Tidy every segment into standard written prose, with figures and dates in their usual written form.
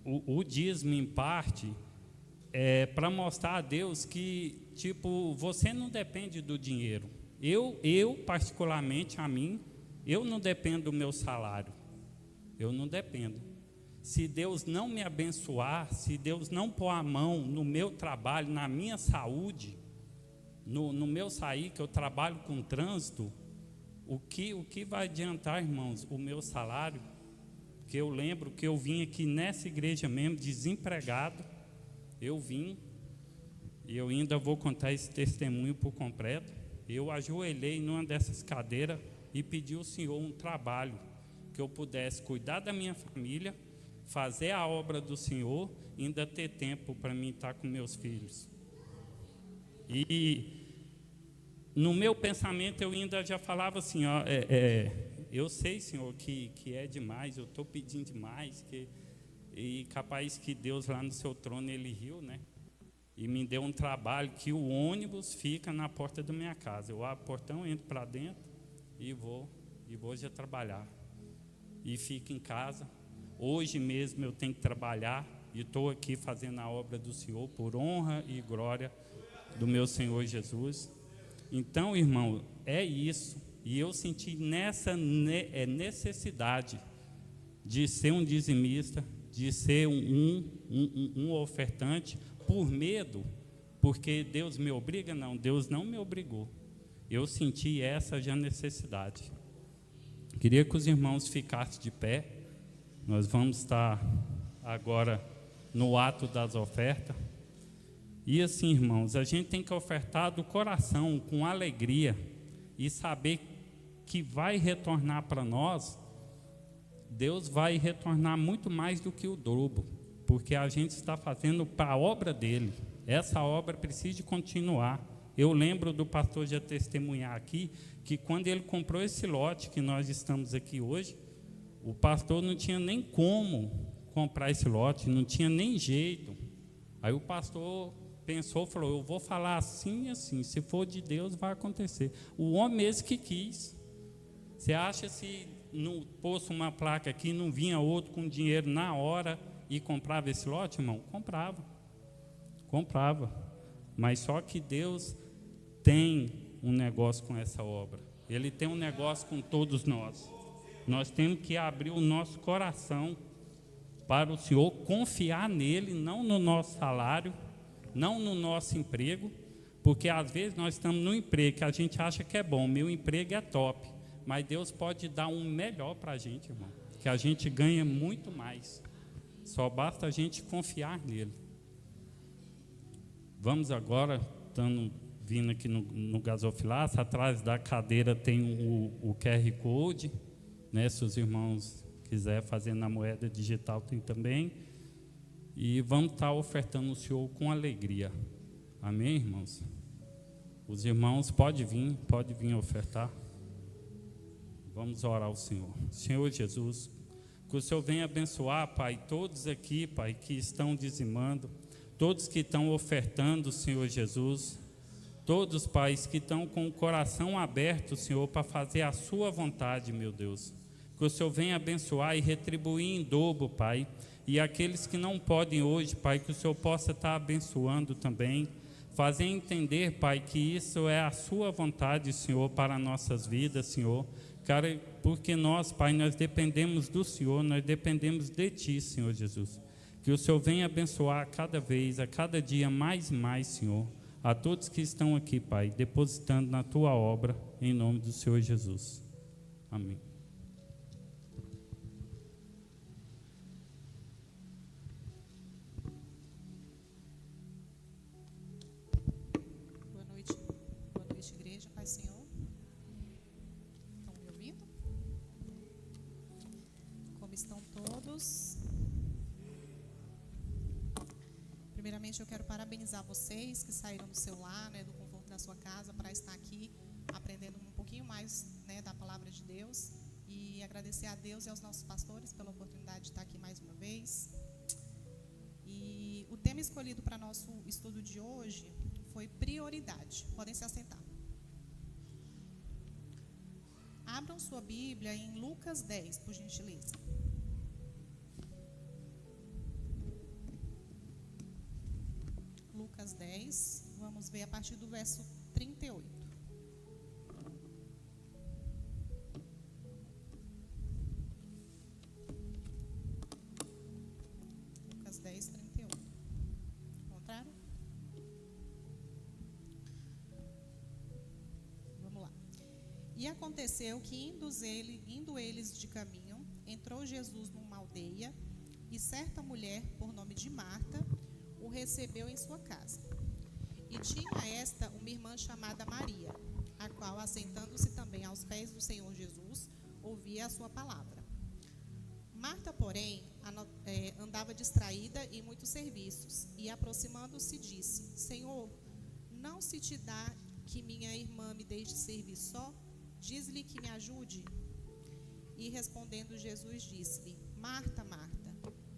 o dízimo em parte para mostrar a Deus que, tipo, você não depende do dinheiro. Eu particularmente, a mim, eu não dependo do meu salário. Eu não dependo. Se Deus não me abençoar, se Deus não pôr a mão no meu trabalho, na minha saúde, no meu sair, que eu trabalho com trânsito, o que vai adiantar, irmãos, o meu salário? Que eu lembro que eu vim aqui nessa igreja mesmo, desempregado, eu vim, e eu ainda vou contar esse testemunho por completo. Eu ajoelhei numa dessas cadeiras e pedi ao Senhor um trabalho, que eu pudesse cuidar da minha família, fazer a obra do Senhor, e ainda ter tempo para mim estar com meus filhos. E no meu pensamento eu ainda já falava assim, ó, eu sei, Senhor, que é demais, eu estou pedindo demais, e capaz que Deus lá no seu trono, Ele riu, né? E me deu um trabalho que o ônibus fica na porta da minha casa. Eu abro o portão, entro para dentro e vou já trabalhar. E fico em casa. Hoje mesmo eu tenho que trabalhar e estou aqui fazendo a obra do Senhor por honra e glória do meu Senhor Jesus. Então, irmão, é isso. E eu senti nessa necessidade de ser um dizimista, de ser um ofertante, por medo, porque Deus me obriga? Não, Deus não me obrigou. Eu senti essa já necessidade. Queria que os irmãos ficassem de pé. Nós vamos estar agora no ato das ofertas. E assim, irmãos, a gente tem que ofertar do coração, com alegria, e saber que vai retornar para nós. Deus vai retornar muito mais do que o dobro, porque a gente está fazendo para a obra dele. Essa obra precisa continuar. Eu lembro do pastor já testemunhar aqui, que quando ele comprou esse lote que nós estamos aqui hoje, o pastor não tinha nem como comprar esse lote, não tinha nem jeito. Aí o pastor pensou, falou, eu vou falar assim e assim, se for de Deus vai acontecer. O homem mesmo que quis. Você acha se não pôs uma placa aqui, não vinha outro com dinheiro na hora e comprava esse lote, irmão? Comprava. Mas só que Deus tem um negócio com essa obra. Ele tem um negócio com todos nós. Nós temos que abrir o nosso coração para o Senhor, confiar nele, não no nosso salário, não no nosso emprego, porque às vezes nós estamos no emprego que a gente acha que é bom, meu emprego é top, mas Deus pode dar um melhor para a gente, irmão, que a gente ganha muito mais. Só basta a gente confiar nele. Vamos agora, estando vindo aqui no gasofilaço, atrás da cadeira tem o QR Code, né? Se os irmãos quiserem fazer na moeda digital, tem também. E vamos estar ofertando o Senhor com alegria. Amém, irmãos? Os irmãos podem vir ofertar. Vamos orar ao Senhor. Senhor Jesus, que o Senhor venha abençoar, Pai, todos aqui, Pai, que estão dizimando, todos que estão ofertando, Senhor Jesus, todos, Pai, que estão com o coração aberto, Senhor, para fazer a sua vontade, meu Deus. Que o Senhor venha abençoar e retribuir em dobro, Pai, e aqueles que não podem hoje, Pai, que o Senhor possa estar abençoando também, fazer entender, Pai, que isso é a sua vontade, Senhor, para nossas vidas, Senhor. Cara, porque nós, Pai, nós dependemos do Senhor, nós dependemos de Ti, Senhor Jesus. Que o Senhor venha abençoar a cada vez, a cada dia mais e mais, Senhor, a todos que estão aqui, Pai, depositando na Tua obra, em nome do Senhor Jesus. Amém. Boa noite, igreja, Pai Senhor. Estão me ouvindo? Como estão todos? Primeiramente, eu quero parabenizar vocês que saíram do seu lar, né, do conforto da sua casa, para estar aqui aprendendo um pouquinho mais, né, da palavra de Deus, e agradecer a Deus e aos nossos pastores pela oportunidade de estar aqui mais uma vez. E o tema escolhido para nosso estudo de hoje foi prioridade. Podem se assentar. Abram sua Bíblia em Lucas 10, por gentileza. Lucas 10, vamos ver a partir do verso 38. Lucas 10, 38. Encontraram? Vamos lá. E aconteceu que, indo eles de caminho, entrou Jesus numa aldeia, e certa mulher, por nome de Marta, o recebeu em sua casa. E tinha esta uma irmã chamada Maria, a qual, assentando-se também aos pés do Senhor Jesus, ouvia a sua palavra. Marta, porém, andava distraída em muitos serviços, e aproximando-se disse: Senhor, não se te dá que minha irmã me deixe servir só? Diz-lhe que me ajude. E respondendo Jesus disse-lhe: Marta, Marta,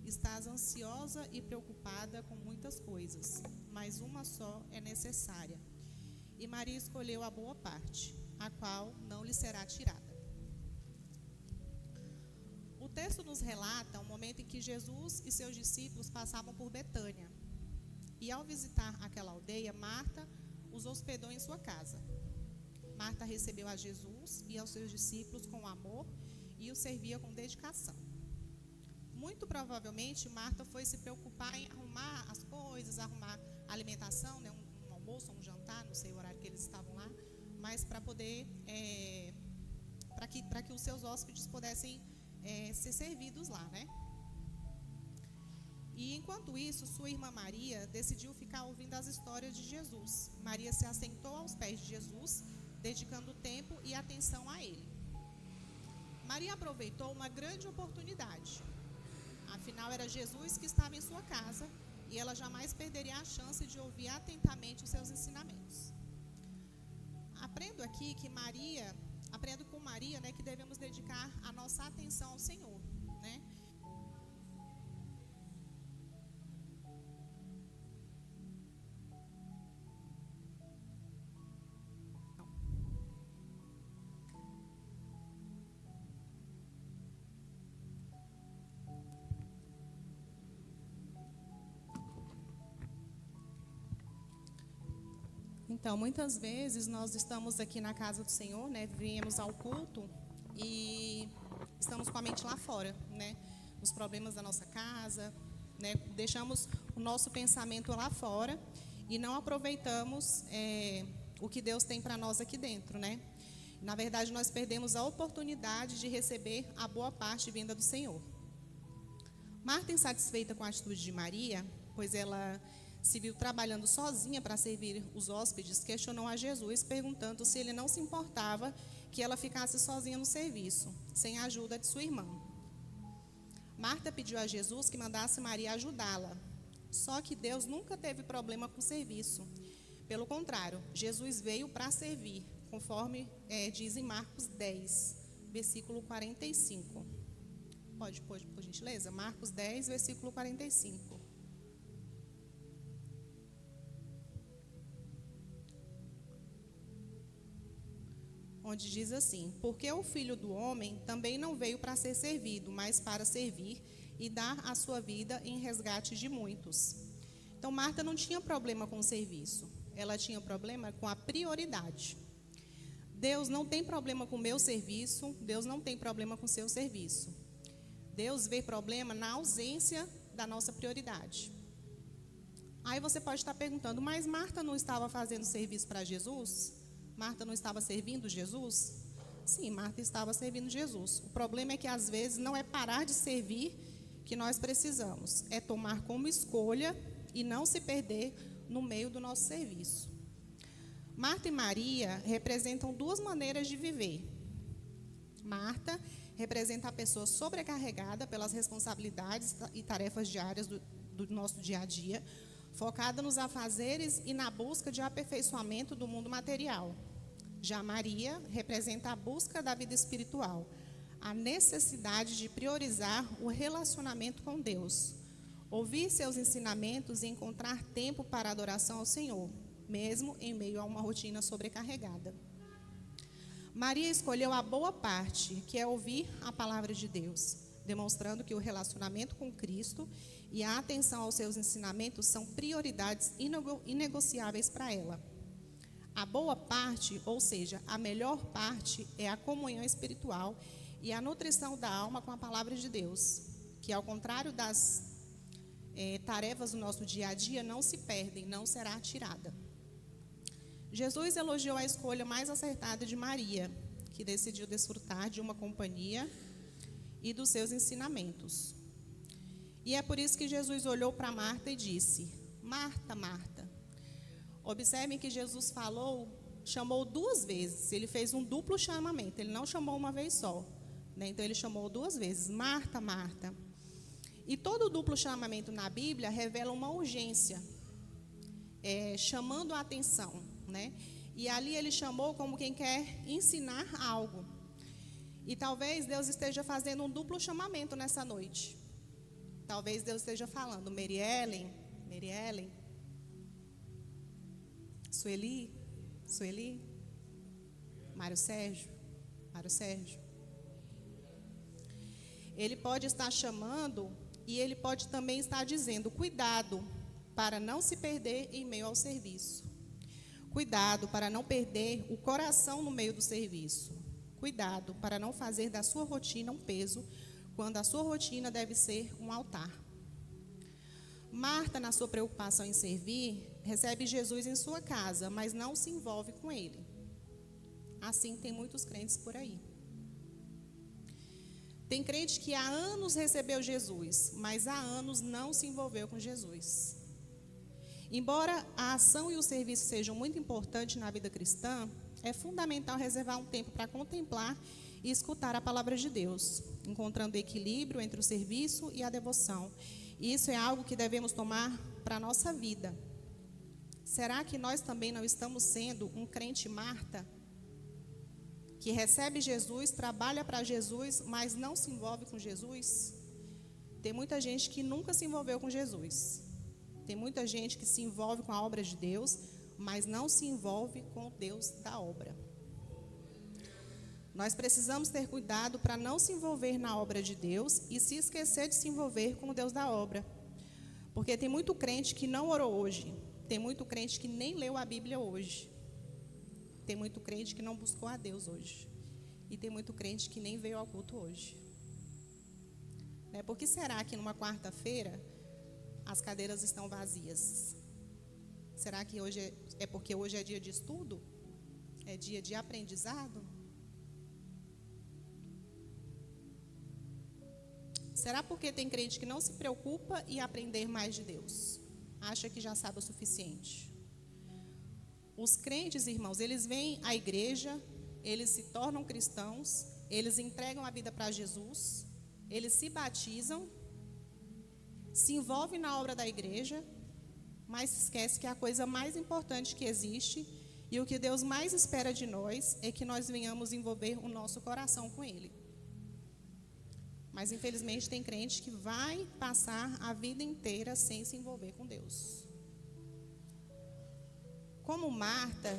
estás ansiosa e preocupada com muitas coisas, mas uma só é necessária. E Maria escolheu a boa parte, a qual não lhe será tirada. O texto nos relata o momento em que Jesus e seus discípulos passavam por Betânia. E ao visitar aquela aldeia, Marta os hospedou em sua casa. Marta recebeu a Jesus e aos seus discípulos com amor e os servia com dedicação. Muito provavelmente, Marta foi se preocupar em arrumar as coisas, arrumar a alimentação, né, um almoço, um jantar, não sei o horário que eles estavam lá, mas para poder, para que os seus hóspedes pudessem ser servidos lá, né? E enquanto isso, sua irmã Maria decidiu ficar ouvindo as histórias de Jesus. Maria se assentou aos pés de Jesus, dedicando tempo e atenção a ele. Maria aproveitou uma grande oportunidade. Afinal, era Jesus que estava em sua casa e ela jamais perderia a chance de ouvir atentamente os seus ensinamentos. Aprendo com Maria, né, que devemos dedicar a nossa atenção ao Senhor, né? Então, muitas vezes nós estamos aqui na casa do Senhor, né? Viemos ao culto e estamos com a mente lá fora, né? Os problemas da nossa casa, né? Deixamos o nosso pensamento lá fora e não aproveitamos o que Deus tem para nós aqui dentro, né? Na verdade, nós perdemos a oportunidade de receber a boa parte vinda do Senhor. Marta, insatisfeita com a atitude de Maria, pois ela se viu trabalhando sozinha para servir os hóspedes, questionou a Jesus, perguntando se ele não se importava que ela ficasse sozinha no serviço, sem a ajuda de sua irmã. Marta pediu a Jesus que mandasse Maria ajudá-la. Só que Deus nunca teve problema com o serviço. Pelo contrário, Jesus veio para servir, conforme diz em Marcos 10, versículo 45. Pode pôr, por gentileza? Marcos 10, versículo 45. Onde diz assim: porque o Filho do Homem também não veio para ser servido, mas para servir e dar a sua vida em resgate de muitos. Então, Marta não tinha problema com o serviço, ela tinha problema com a prioridade. Deus não tem problema com o meu serviço, Deus não tem problema com o seu serviço. Deus vê problema na ausência da nossa prioridade. Aí você pode estar perguntando, mas Marta não estava fazendo serviço para Jesus? Marta não estava servindo Jesus? Sim, Marta estava servindo Jesus. O problema é que às vezes não é parar de servir que nós precisamos, é tomar como escolha e não se perder no meio do nosso serviço. Marta e Maria representam duas maneiras de viver. Marta representa a pessoa sobrecarregada pelas responsabilidades e tarefas diárias do nosso dia a dia, focada nos afazeres e na busca de aperfeiçoamento do mundo material. Já Maria representa a busca da vida espiritual, a necessidade de priorizar o relacionamento com Deus, ouvir seus ensinamentos e encontrar tempo para adoração ao Senhor, mesmo em meio a uma rotina sobrecarregada. Maria escolheu a boa parte, que é ouvir a palavra de Deus. demonstrando que o relacionamento com Cristo e a atenção aos seus ensinamentos são prioridades inegociáveis para ela. A boa parte, ou seja, a melhor parte, é a comunhão espiritual e a nutrição da alma com a palavra de Deus, que, ao contrário das tarefas do nosso dia a dia, não se perdem, não será tirada. Jesus elogiou a escolha mais acertada de Maria, que decidiu desfrutar de uma companhia e dos seus ensinamentos. E é por isso que Jesus olhou para Marta e disse: Marta, Marta. Observem que Jesus chamou 2 vezes, ele fez um duplo chamamento, ele não chamou uma vez só, né? Então ele chamou 2 vezes, Marta, Marta. E todo duplo chamamento na Bíblia revela uma urgência, chamando a atenção, né? E ali ele chamou como quem quer ensinar algo. E talvez Deus esteja fazendo um duplo chamamento nessa noite. Talvez Deus esteja falando, Mary Ellen, Sueli, Mário Sérgio. Ele pode estar chamando e ele pode também estar dizendo, cuidado para não se perder em meio ao serviço. Cuidado para não perder o coração no meio do serviço. Cuidado para não fazer da sua rotina um peso, quando a sua rotina deve ser um altar. Marta, na sua preocupação em servir, recebe Jesus em sua casa, mas não se envolve com ele. Assim tem muitos crentes por aí. Tem crente que há anos recebeu Jesus, mas há anos não se envolveu com Jesus. Embora a ação e o serviço sejam muito importantes na vida cristã, é fundamental reservar um tempo para contemplar e escutar a palavra de Deus, encontrando equilíbrio entre o serviço e a devoção. E isso é algo que devemos tomar para a nossa vida. Será que nós também não estamos sendo um crente Marta, que recebe Jesus, trabalha para Jesus, mas não se envolve com Jesus? Tem muita gente que nunca se envolveu com Jesus. Tem muita gente que se envolve com a obra de Deus, mas não se envolve com o Deus da obra. Nós precisamos ter cuidado para não se envolver na obra de Deus e se esquecer de se envolver com o Deus da obra. Porque tem muito crente que não orou hoje. Tem muito crente que nem leu a Bíblia hoje. Tem muito crente que não buscou a Deus hoje. E tem muito crente que nem veio ao culto hoje. Por que será que numa quarta-feira as cadeiras estão vazias? Será que hoje é porque hoje é dia de estudo? É dia de aprendizado? Será porque tem crente que não se preocupa em aprender mais de Deus? Acha que já sabe o suficiente? Os crentes, irmãos, eles vêm à igreja, eles se tornam cristãos, eles entregam a vida para Jesus, eles se batizam, se envolvem na obra da igreja, mas se esquece que a coisa mais importante que existe e o que Deus mais espera de nós é que nós venhamos envolver o nosso coração com Ele. Mas, infelizmente, tem crente que vai passar a vida inteira sem se envolver com Deus. Como Marta,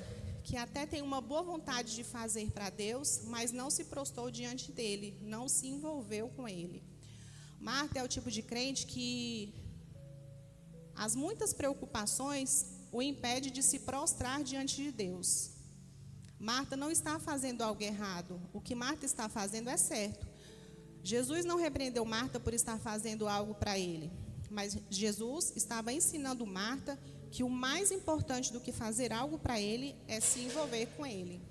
que até tem uma boa vontade de fazer para Deus, mas não se prostrou diante dele, não se envolveu com ele. Marta é o tipo de crente que as muitas preocupações o impede de se prostrar diante de Deus. Marta não está fazendo algo errado. O que Marta está fazendo é certo. Jesus não repreendeu Marta por estar fazendo algo para ele, mas Jesus estava ensinando Marta que o mais importante do que fazer algo para ele é se envolver com ele.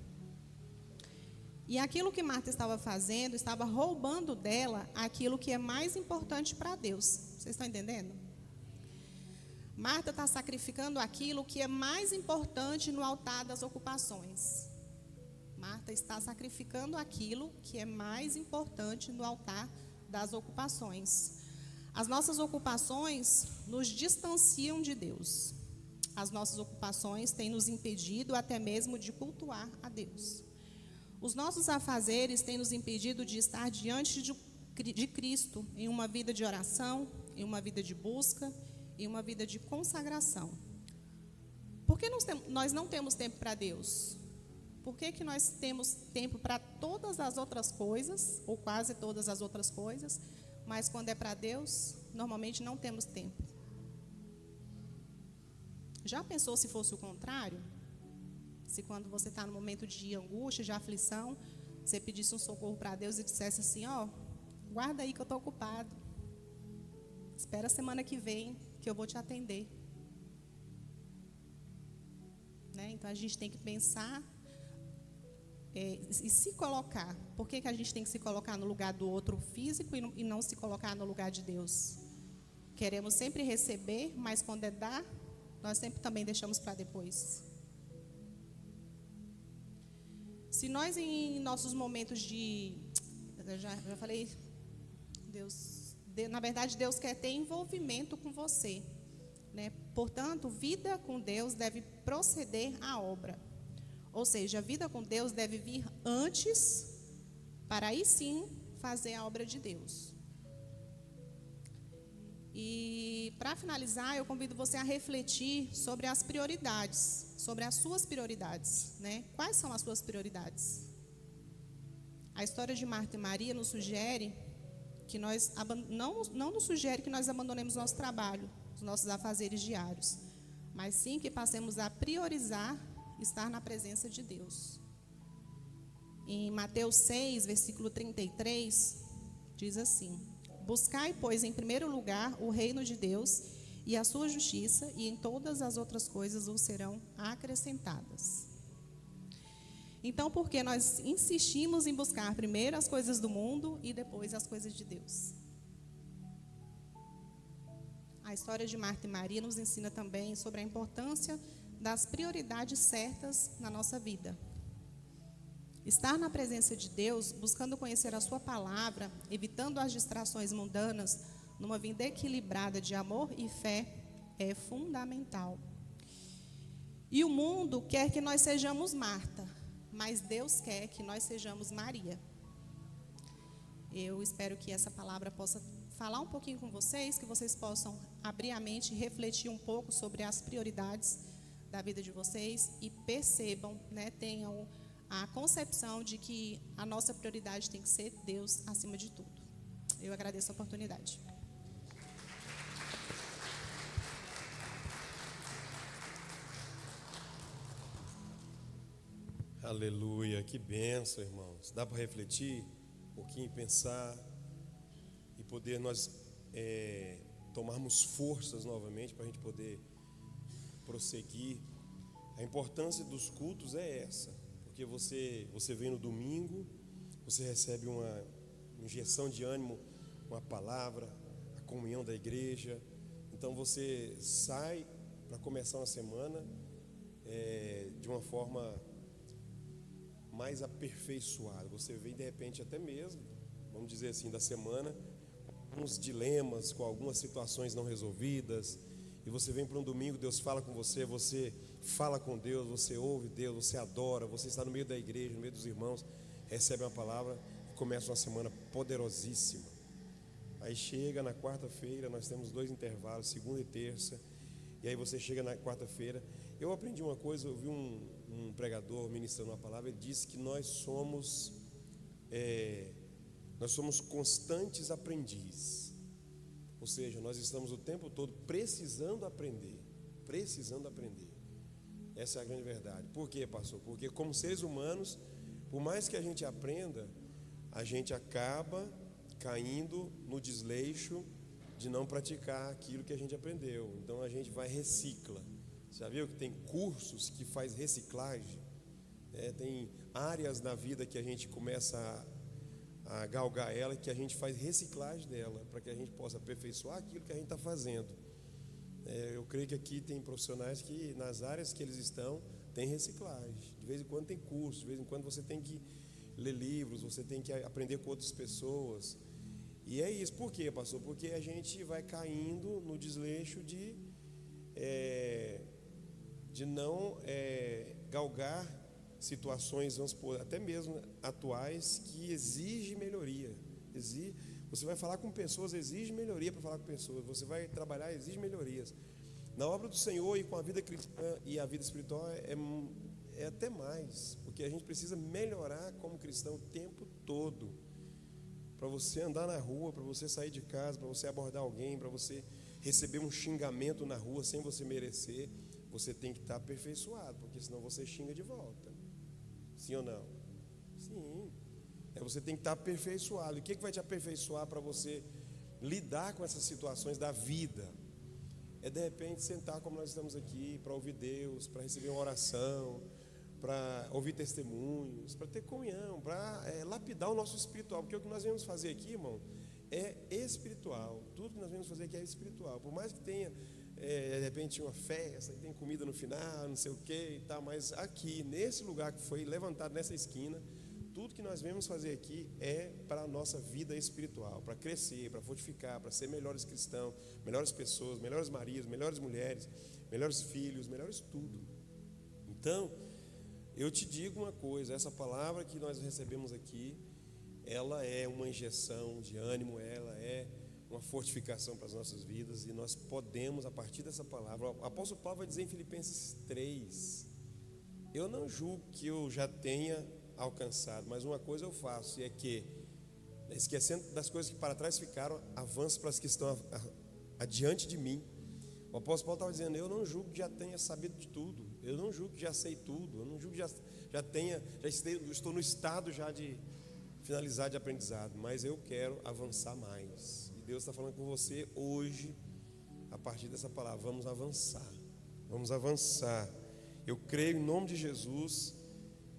E aquilo que Marta estava fazendo, estava roubando dela aquilo que é mais importante para Deus. Vocês estão entendendo? Marta está sacrificando aquilo que é mais importante no altar das ocupações. Marta está sacrificando aquilo que é mais importante no altar das ocupações. As nossas ocupações nos distanciam de Deus. As nossas ocupações têm nos impedido até mesmo de cultuar a Deus. Os nossos afazeres têm nos impedido de estar diante de Cristo em uma vida de oração, em uma vida de busca, em uma vida de consagração. Por que nós não temos tempo para Deus? Por que nós temos tempo para todas as outras coisas, ou quase todas as outras coisas, mas quando é para Deus, normalmente não temos tempo. Já pensou se fosse o contrário? Se quando você está no momento de angústia, de aflição, você pedisse um socorro para Deus e dissesse assim, ó, guarda aí que eu estou ocupado. Espera a semana que vem que eu vou te atender. Né? Então a gente tem que pensar e se colocar. Por que a gente tem que se colocar no lugar do outro físico e não se colocar no lugar de Deus? Queremos sempre receber, mas quando é dar, nós sempre também deixamos para depois. Se nós em nossos momentos eu já falei, na verdade Deus quer ter envolvimento com você, né? Portanto, vida com Deus deve proceder à obra. Ou seja, a vida com Deus deve vir antes, para aí sim fazer a obra de Deus. E para finalizar, eu convido você a refletir sobre as prioridades, sobre as suas prioridades, né? Quais são as suas prioridades? A história de Marta e Maria nos sugere que não nos sugere que nós abandonemos nosso trabalho, os nossos afazeres diários, mas sim que passemos a priorizar estar na presença de Deus. Em Mateus 6, versículo 33, diz assim: buscai, pois, em primeiro lugar o reino de Deus e a sua justiça, e em todas as outras coisas vos serão acrescentadas. Então, por que nós insistimos em buscar primeiro as coisas do mundo e depois as coisas de Deus? A história de Marta e Maria nos ensina também sobre a importância das prioridades certas na nossa vida. Estar na presença de Deus, buscando conhecer a sua palavra, evitando as distrações mundanas, numa vida equilibrada de amor e fé, é fundamental. E o mundo quer que nós sejamos Marta, mas Deus quer que nós sejamos Maria. Eu espero que essa palavra possa falar um pouquinho com vocês, que vocês possam abrir a mente e refletir um pouco sobre as prioridades da vida de vocês e percebam, né, tenham a concepção de que a nossa prioridade tem que ser Deus acima de tudo. Eu agradeço a oportunidade. Aleluia, que bênção, irmãos. Dá para refletir um pouquinho, pensar e poder nós tomarmos forças novamente para a gente poder prosseguir. A importância dos cultos é essa, porque você vem no domingo, você recebe uma injeção de ânimo, uma palavra, a comunhão da igreja. Então você sai para começar uma semana de uma forma mais aperfeiçoada. Você vem de repente até mesmo, vamos dizer assim, da semana, com alguns dilemas, com algumas situações não resolvidas, e você vem para um domingo, Deus fala com você, você fala com Deus, você ouve Deus, você adora, você está no meio da igreja, no meio dos irmãos, recebe uma palavra e começa uma semana poderosíssima. Aí chega na quarta-feira, nós temos 2 intervalos, segunda e terça, e aí você chega na quarta-feira. Eu aprendi uma coisa, eu vi um pregador ministrando uma palavra, ele disse que nós somos constantes aprendizes. Ou seja, nós estamos o tempo todo precisando aprender. Essa é a grande verdade. Por quê, pastor? Porque como seres humanos, por mais que a gente aprenda, a gente acaba caindo no desleixo de não praticar aquilo que a gente aprendeu. Então a gente vai recicla. Já viu que tem cursos que faz reciclagem? Tem áreas na vida que a gente começa a galgar ela, que a gente faz reciclagem dela, para que a gente possa aperfeiçoar aquilo que a gente está fazendo. Eu creio que aqui tem profissionais que nas áreas que eles estão, tem reciclagem. De vez em quando tem curso, de vez em quando você tem que ler livros, você tem que aprender com outras pessoas. E é isso. Por quê, pastor? Porque a gente vai caindo no desleixo de não galgar situações, vamos supor, até mesmo atuais, que exigem melhoria. Você vai falar com pessoas, exige melhoria para falar com pessoas. Você vai trabalhar, exige melhorias. Na obra do Senhor e com a vida cristã e a vida espiritual é até mais, porque a gente precisa melhorar como cristão o tempo todo. para você andar na rua, para você sair de casa, para você abordar alguém, para você receber um xingamento na rua sem você merecer, você tem que estar aperfeiçoado, porque senão você xinga de volta. Sim ou não? Sim. Você tem que estar aperfeiçoado. E o que vai te aperfeiçoar para você lidar com essas situações da vida? É de repente sentar como nós estamos aqui, para ouvir Deus, para receber uma oração, para ouvir testemunhos, para ter comunhão, para lapidar o nosso espiritual, porque o que nós vamos fazer aqui, irmão, é espiritual. Tudo que nós vamos fazer aqui é espiritual. Por mais que tenha de repente uma festa, tem comida no final, não sei o que e tal, mas aqui, nesse lugar que foi levantado nessa esquina, tudo que nós vamos fazer aqui é para a nossa vida espiritual, para crescer, para fortificar, para ser melhores cristãos, melhores pessoas, melhores maridos, melhores mulheres, melhores filhos, melhores tudo. Então, eu te digo uma coisa, essa palavra que nós recebemos aqui, ela é uma injeção de ânimo, ela é uma fortificação para as nossas vidas, e nós podemos, a partir dessa palavra, o apóstolo Paulo vai dizer em Filipenses 3, eu não julgo que eu já tenha alcançado, mas uma coisa eu faço, e é que, esquecendo das coisas que para trás ficaram, avanço para as que estão adiante de mim. O apóstolo Paulo estava dizendo, eu não julgo que já tenha sabido de tudo, eu não julgo que já sei tudo, eu não julgo que estou no estado já de finalizar de aprendizado, mas eu quero avançar mais. E Deus está falando com você hoje, a partir dessa palavra, vamos avançar. Eu creio em nome de Jesus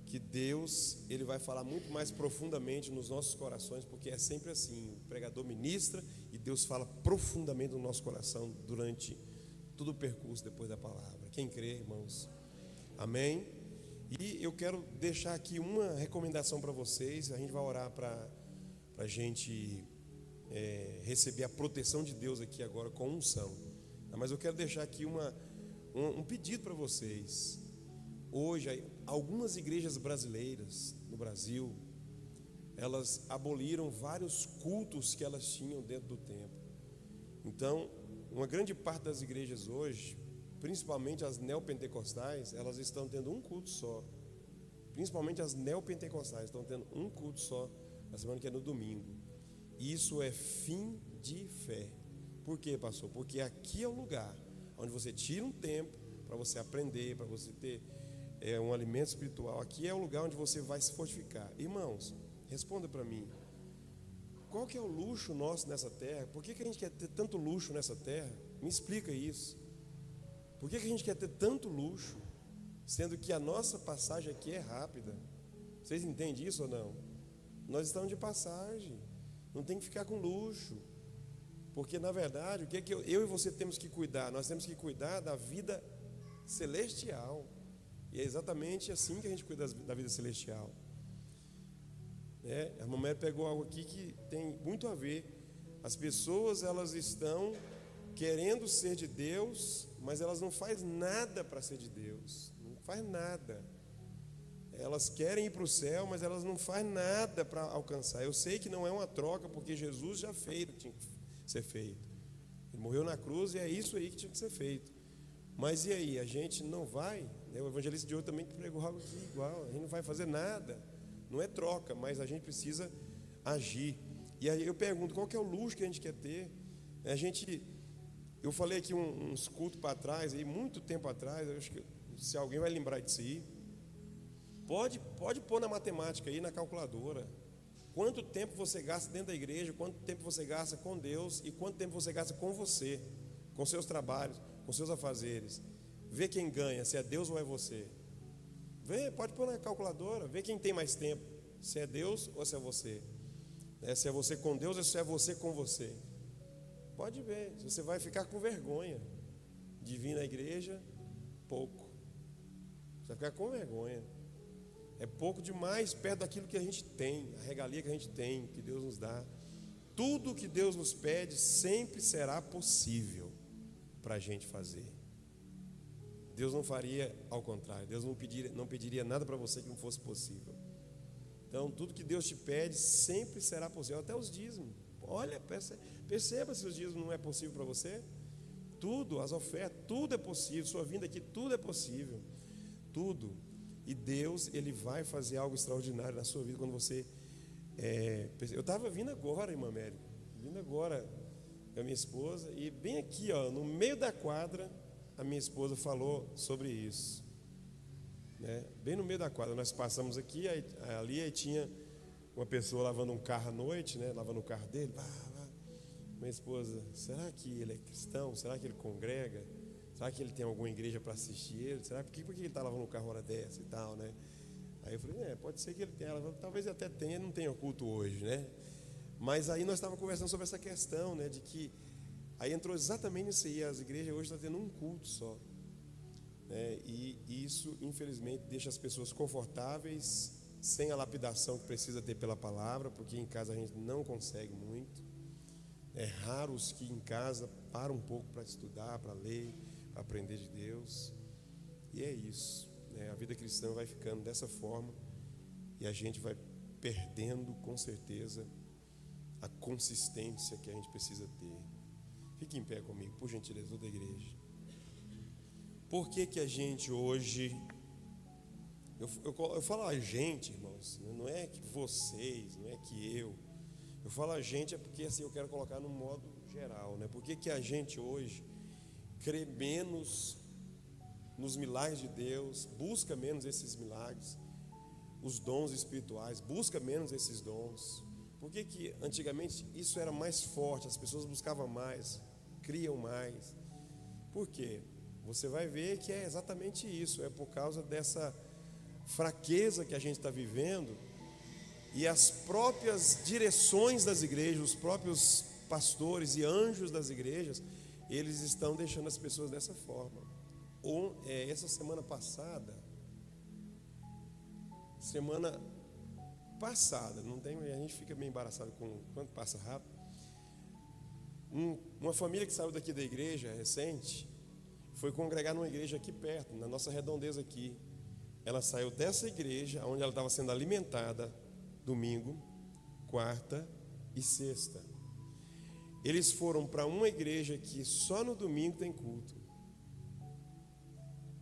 que Deus, Ele vai falar muito mais profundamente nos nossos corações, porque é sempre assim, o pregador ministra e Deus fala profundamente no nosso coração durante todo o percurso depois da palavra. Quem crê, irmãos? Amém? E eu quero deixar aqui uma recomendação para vocês, a gente vai orar para a gente receber a proteção de Deus aqui agora com unção. Mas eu quero deixar aqui um pedido para vocês. Hoje, algumas igrejas brasileiras no Brasil, elas aboliram vários cultos que elas tinham dentro do templo. Então, uma grande parte das igrejas hoje, principalmente as neopentecostais, elas estão tendo um culto só. Principalmente as neopentecostais estão tendo um culto só, na semana que é no domingo. Isso é fim de fé. Por quê, pastor? Porque aqui é o lugar onde você tira um tempo para você aprender, para você ter um alimento espiritual. Aqui é o lugar onde você vai se fortificar. Irmãos, responda para mim. Qual que é o luxo nosso nessa terra? Por que a gente quer ter tanto luxo nessa terra? Me explica isso. Por que a gente quer ter tanto luxo, sendo que a nossa passagem aqui é rápida? Vocês entendem isso ou não? Nós estamos de passagem, não tem que ficar com luxo. Porque na verdade, o que é que eu e você temos que cuidar? Nós temos que cuidar da vida celestial. E é exatamente assim que a gente cuida da vida celestial. A mamãe pegou algo aqui que tem muito a ver. As pessoas, elas estão querendo ser de Deus, mas elas não fazem nada para ser de Deus. Não faz nada. Elas querem ir para o céu, mas elas não fazem nada para alcançar. Eu sei que não é uma troca, porque Jesus já fez o que tinha que ser feito. Ele morreu na cruz e é isso aí que tinha que ser feito. Mas e aí? A gente não vai? O evangelista de hoje também pregou algo aqui igual. A gente não vai fazer nada. Não é troca, mas a gente precisa agir. E aí eu pergunto, qual que é o luxo que a gente quer ter? Eu falei aqui uns cultos para trás, aí, muito tempo atrás, eu acho que se alguém vai lembrar disso aí, pode pôr na matemática aí, na calculadora. Quanto tempo você gasta dentro da igreja, quanto tempo você gasta com Deus e quanto tempo você gasta com você, com seus trabalhos, com seus afazeres. Vê quem ganha, se é Deus ou é você. Pode pôr na calculadora, vê quem tem mais tempo, se é Deus ou se é você. Se é você com Deus ou se é você com você. Pode ver, você vai ficar com vergonha de vir na igreja, pouco. Você vai ficar com vergonha. É pouco demais perto daquilo que a gente tem, a regalia que a gente tem, que Deus nos dá. Tudo que Deus nos pede sempre será possível para a gente fazer. Deus não faria ao contrário. Deus não pediria nada para você que não fosse possível. Então, tudo que Deus te pede sempre será possível. Até os dízimos. Olha, perceba se os dízimos não é possível para você. Tudo, as ofertas, tudo é possível. Sua vinda aqui, tudo é possível. Tudo. E Deus, Ele vai fazer algo extraordinário na sua vida quando você eu estava vindo agora, irmã Mary, vindo agora com a minha esposa, e bem aqui, ó, no meio da quadra, a minha esposa falou sobre isso, né? Bem no meio da quadra, nós passamos aqui, aí tinha uma pessoa lavando um carro à noite, né? Lavando o carro dele, minha esposa, será que ele é cristão? Será que ele congrega? Será que ele tem alguma igreja para assistir ele? Será por que ele está lavando um carro hora dessa e tal, né? Aí eu falei, pode ser que ele tenha, talvez até tenha, não tenha culto hoje, né? Mas aí nós estávamos conversando sobre essa questão, né? De que aí entrou exatamente nisso aí, as igrejas hoje estão tendo um culto só, né? E isso, infelizmente, deixa as pessoas confortáveis, sem a lapidação que precisa ter pela palavra, porque em casa a gente não consegue muito. É raro os que em casa param um pouco para estudar, para ler, para aprender de Deus. E é isso, né? A vida cristã vai ficando dessa forma e a gente vai perdendo, com certeza, a consistência que a gente precisa ter. Fique em pé comigo, por gentileza, toda a igreja. Por que a gente hoje... Eu falo a gente, irmãos, não é que vocês, não é que eu falo a gente, é porque assim eu quero colocar no modo geral, né? Por que a gente hoje crê menos nos milagres de Deus, busca menos esses milagres, os dons espirituais, busca menos esses dons? Por que antigamente isso era mais forte, as pessoas buscavam mais, criam mais? Por quê? Você vai ver que é exatamente isso, é por causa dessa fraqueza que a gente está vivendo. E as próprias direções das igrejas, os próprios pastores e anjos das igrejas, eles estão deixando as pessoas dessa forma. Essa semana passada, não tem, a gente fica meio embaraçado com quanto passa rápido. Uma família que saiu daqui da igreja recente foi congregar numa igreja aqui perto, na nossa redondeza aqui. Ela saiu dessa igreja, onde ela estava sendo alimentada, domingo, quarta e sexta. Eles foram para uma igreja que só no domingo tem culto.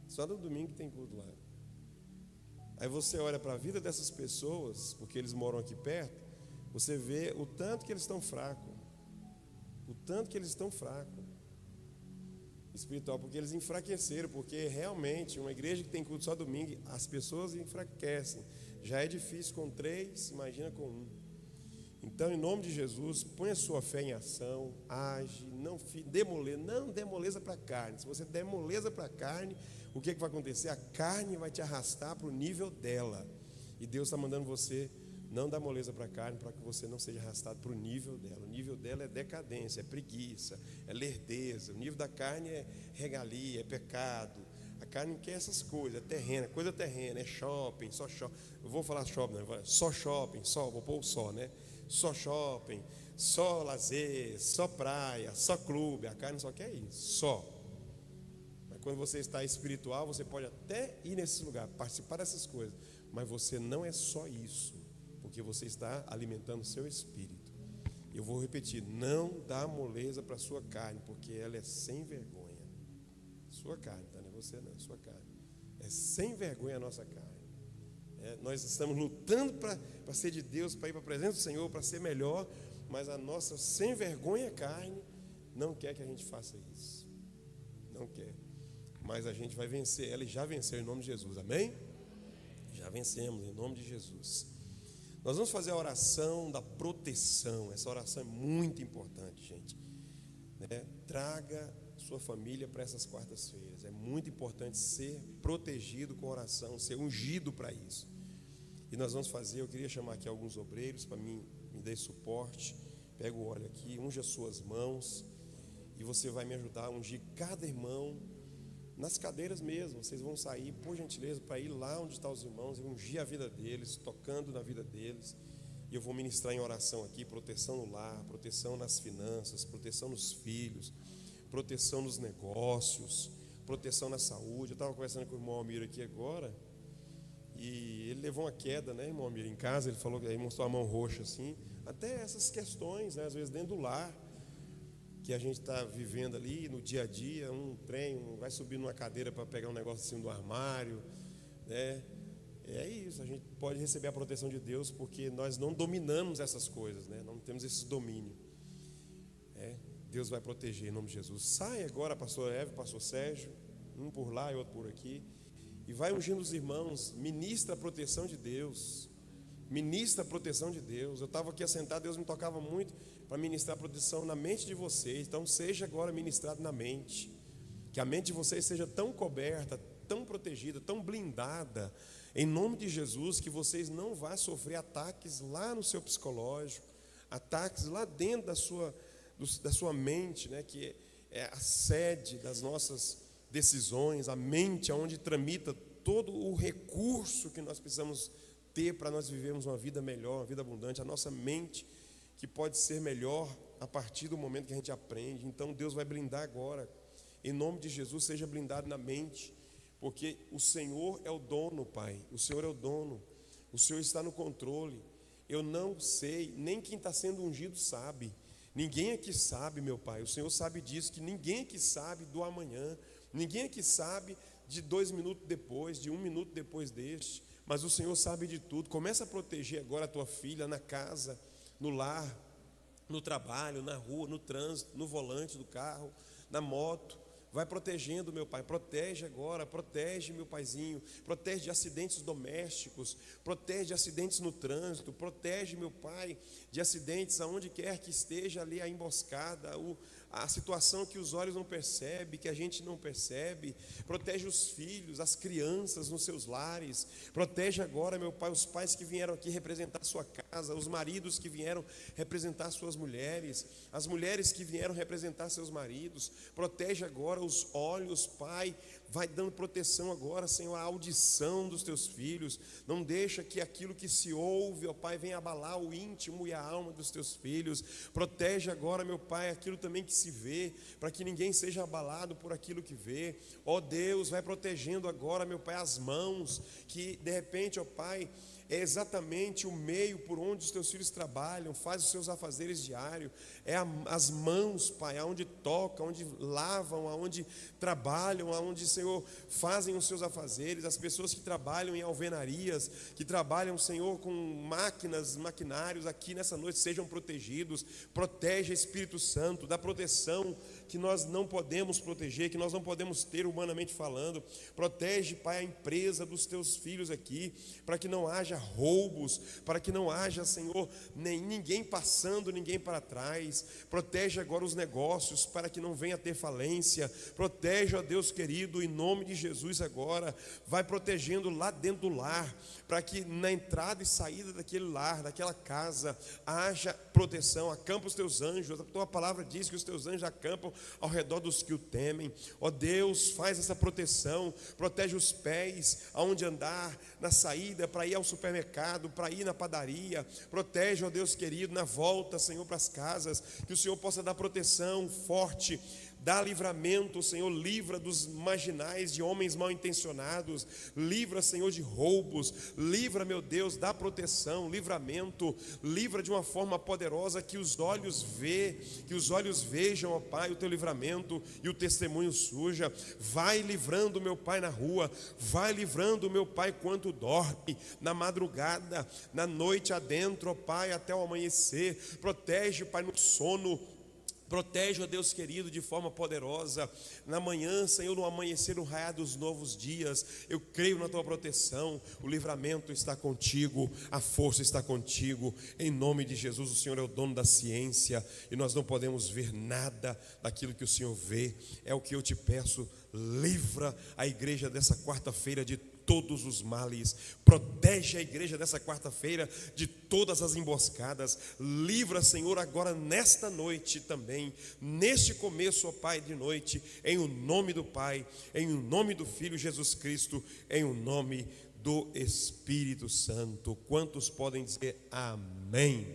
Só no domingo tem culto lá. Aí você olha para a vida dessas pessoas, porque eles moram aqui perto, você vê o tanto que eles estão fracos. O tanto que eles estão fracos. Espiritual, porque eles enfraqueceram, porque realmente uma igreja que tem culto só domingo, as pessoas enfraquecem. Já é difícil com 3, imagina com 1. Então, em nome de Jesus, põe a sua fé em ação, age, não dê moleza para a carne. Se você der moleza para a carne, o que vai acontecer? A carne vai te arrastar para o nível dela. E Deus está mandando você não dar moleza para a carne, para que você não seja arrastado para o nível dela. O nível dela é decadência, é preguiça, é lerdeza. O nível da carne é regalia, é pecado. A carne quer essas coisas, é terrena, coisa terrena, é shopping, só shopping. Eu vou falar shopping, não, só shopping, vou pôr o só, né? Só shopping, só lazer, só praia, só clube. A carne só quer isso, só. Mas quando você está espiritual, você pode até ir nesse lugar, participar dessas coisas. Mas você não é só isso, porque você está alimentando o seu espírito. Eu vou repetir, não dá moleza para a sua carne, porque ela é sem vergonha. Sua carne, tá? Não é você não, é sua carne. É sem vergonha a nossa carne. Nós estamos lutando para ser de Deus, para ir para a presença do Senhor, para ser melhor, mas a nossa sem vergonha carne não quer que a gente faça isso. Não quer. Mas a gente vai vencer ela e já venceu em nome de Jesus, amém? Já vencemos em nome de Jesus. Nós vamos fazer a oração da proteção. Essa oração é muito importante, gente, né? Traga sua família para essas quartas-feiras. É muito importante ser protegido com oração, ser ungido para isso. E nós vamos fazer, eu queria chamar aqui alguns obreiros para me dar suporte. Pega o óleo aqui, unge as suas mãos e você vai me ajudar a ungir cada irmão nas cadeiras mesmo. Vocês vão sair, por gentileza, para ir lá onde estão os irmãos e ungir a vida deles, tocando na vida deles. E eu vou ministrar em oração aqui, proteção no lar, proteção nas finanças, proteção nos filhos, proteção nos negócios, proteção na saúde. Eu estava conversando com o irmão Almir aqui agora, e ele levou uma queda, né, irmão Almir, em casa. Ele falou que aí mostrou a mão roxa assim. Até essas questões, né, às vezes dentro do lar, que a gente está vivendo ali no dia a dia. Vai subir numa cadeira para pegar um negócio assim do armário, né? é isso, a gente pode receber a proteção de Deus porque nós não dominamos essas coisas, né? Não temos esse domínio. Deus vai proteger em nome de Jesus. Sai agora, pastor Eve, pastor Sérgio, um por lá e outro por aqui, e vai ungindo os irmãos. Ministra a proteção de Deus. Ministra a proteção de Deus. Eu estava aqui assentado, Deus me tocava muito para ministrar a proteção na mente de vocês. Então seja agora ministrado na mente. Que a mente de vocês seja tão coberta, tão protegida, tão blindada, em nome de Jesus, que vocês não vão sofrer ataques lá no seu psicológico, ataques lá dentro da sua mente, né, que é a sede das nossas decisões, a mente onde tramita todo o recurso que nós precisamos ter para nós vivermos uma vida melhor, uma vida abundante, a nossa mente que pode ser melhor a partir do momento que a gente aprende. Então Deus vai blindar agora, em nome de Jesus, seja blindado na mente, porque o Senhor é o dono, Pai, o Senhor é o dono, o Senhor está no controle. Eu não sei, nem quem está sendo ungido sabe, ninguém aqui sabe, meu Pai, o Senhor sabe disso, que ninguém aqui sabe do amanhã, ninguém aqui sabe de 2 minutos depois, de 1 minuto depois deste, mas o Senhor sabe de tudo. Começa a proteger agora a tua filha na casa, no lar, no trabalho, na rua, no trânsito, no volante do carro, na moto. Vai protegendo, meu Pai, protege agora, protege, meu Paizinho, protege de acidentes domésticos, protege de acidentes no trânsito, protege, meu Pai, de acidentes aonde quer que esteja ali a emboscada, a situação que os olhos não percebem, que a gente não percebe. Protege os filhos, as crianças nos seus lares. Protege agora, meu Pai, os pais que vieram aqui representar a sua casa, os maridos que vieram representar suas mulheres, as mulheres que vieram representar seus maridos. Protege agora os olhos, Pai. Vai dando proteção agora, Senhor, à audição dos teus filhos. Não deixa que aquilo que se ouve, ó Pai, venha abalar o íntimo e a alma dos teus filhos. Protege agora, meu Pai, aquilo também que se vê, para que ninguém seja abalado por aquilo que vê. Ó Deus, vai protegendo agora, meu Pai, as mãos, que de repente, ó Pai, é exatamente o meio por onde os teus filhos trabalham, faz os seus afazeres diários. É as mãos, Pai, aonde tocam, aonde lavam, aonde trabalham, aonde, Senhor, fazem os seus afazeres. As pessoas que trabalham em alvenarias, que trabalham, Senhor, com maquinários aqui nessa noite, sejam protegidos. Protege, Espírito Santo, da proteção que nós não podemos proteger, que nós não podemos ter humanamente falando. Protege, Pai, a empresa dos teus filhos aqui, para que não haja roubos, para que não haja, Senhor, nem ninguém passando ninguém para trás. Protege agora os negócios, para que não venha a ter falência. Protege, ó Deus querido, em nome de Jesus agora. Vai protegendo lá dentro do lar, para que na entrada e saída daquele lar, daquela casa, haja proteção. Acampa os teus anjos. A tua palavra diz que os teus anjos acampam ao redor dos que o temem. Ó Deus, faz essa proteção. Protege os pés, aonde andar, na saída, para ir ao supermercado, para ir na padaria. Protege, ó Deus querido, na volta, Senhor, para as casas. Que o Senhor possa dar proteção forte. Dá livramento, Senhor, livra dos marginais, de homens mal intencionados. Livra, Senhor, de roubos. Livra, meu Deus, dá proteção, livramento. Livra de uma forma poderosa, que os olhos vejam, ó Pai, o teu livramento e o testemunho suja. Vai livrando, meu Pai, na rua. Vai livrando, meu Pai, quando dorme, na madrugada, na noite adentro, ó Pai, até o amanhecer. Protege, Pai, no sono. Protege, ó Deus querido, de forma poderosa. Na manhã, Senhor, no amanhecer, no raiar dos novos dias, eu creio na tua proteção. O livramento está contigo, a força está contigo. Em nome de Jesus, o Senhor é o dono da ciência, e nós não podemos ver nada daquilo que o Senhor vê. É o que eu te peço, livra a igreja dessa quarta-feira de todos os males. Protege a igreja dessa quarta-feira de todas as emboscadas. Livra, Senhor, agora nesta noite também, neste começo, ó Pai, de noite, em o nome do Pai, em o nome do Filho Jesus Cristo, em o nome do Espírito Santo. Quantos podem dizer amém?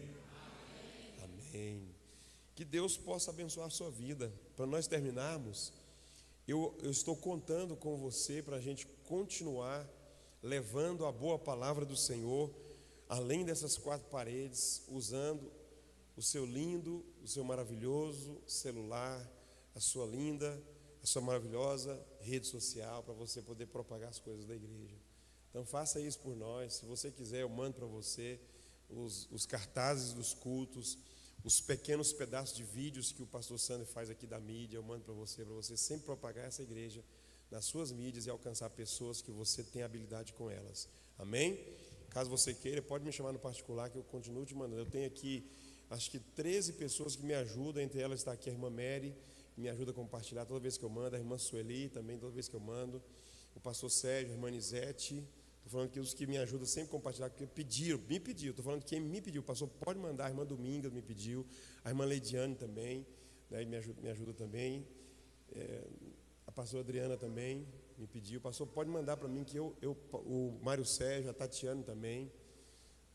Amém. Que Deus possa abençoar a sua vida. Para nós terminarmos, eu estou contando com você para a gente continuar levando a boa palavra do Senhor, além dessas 4 paredes, usando o seu lindo, o seu maravilhoso celular, a sua linda, a sua maravilhosa rede social, para você poder propagar as coisas da igreja. Então faça isso por nós. Se você quiser, eu mando para você os cartazes dos cultos, os pequenos pedaços de vídeos que o pastor Sandro faz aqui da mídia, eu mando para você sempre propagar essa igreja nas suas mídias e alcançar pessoas que você tem habilidade com elas. Amém? Caso você queira, pode me chamar no particular que eu continuo te mandando. Eu tenho aqui, acho que 13 pessoas que me ajudam, entre elas está aqui a irmã Mary, que me ajuda a compartilhar toda vez que eu mando, a irmã Sueli também, toda vez que eu mando, o pastor Sérgio, a irmã Nisete. Estou falando que os que me ajudam sempre a compartilhar, porque me pediu, estou falando que quem me pediu, o pastor pode mandar, a irmã Domingas me pediu, a irmã Leidiane também, né, me ajuda também, a pastora Adriana também me pediu, o pastor pode mandar para mim que o Mário Sérgio, a Tatiana também,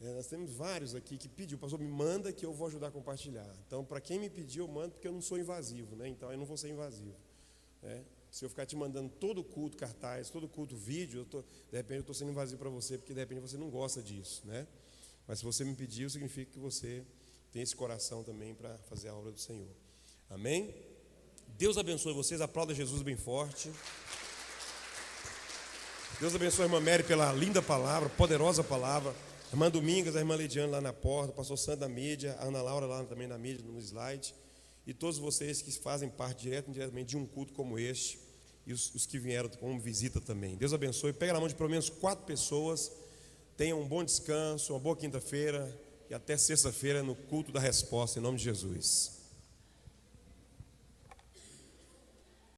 nós temos vários aqui que pediu, o pastor me manda que eu vou ajudar a compartilhar. Então, para quem me pediu, eu mando, porque eu não sou invasivo, né? Então eu não vou ser invasivo, né? Se eu ficar te mandando todo culto cartaz, todo culto vídeo, de repente eu estou sendo invasivo para você, porque de repente você não gosta disso, né? Mas se você me pediu, significa que você tem esse coração também para fazer a obra do Senhor. Amém? Deus abençoe vocês, aplauda Jesus bem forte. Deus abençoe a irmã Mary pela linda palavra, poderosa palavra. A irmã Domingas, a irmã Lidiane lá na porta, o pastor Santo da mídia, a Ana Laura lá também na mídia, no slide. E todos vocês que fazem parte direto e indiretamente de um culto como este, e os que vieram como visita também. Deus abençoe. Pega na mão de pelo menos 4 pessoas. Tenham um bom descanso, uma boa quinta-feira e até sexta-feira no culto da resposta, em nome de Jesus.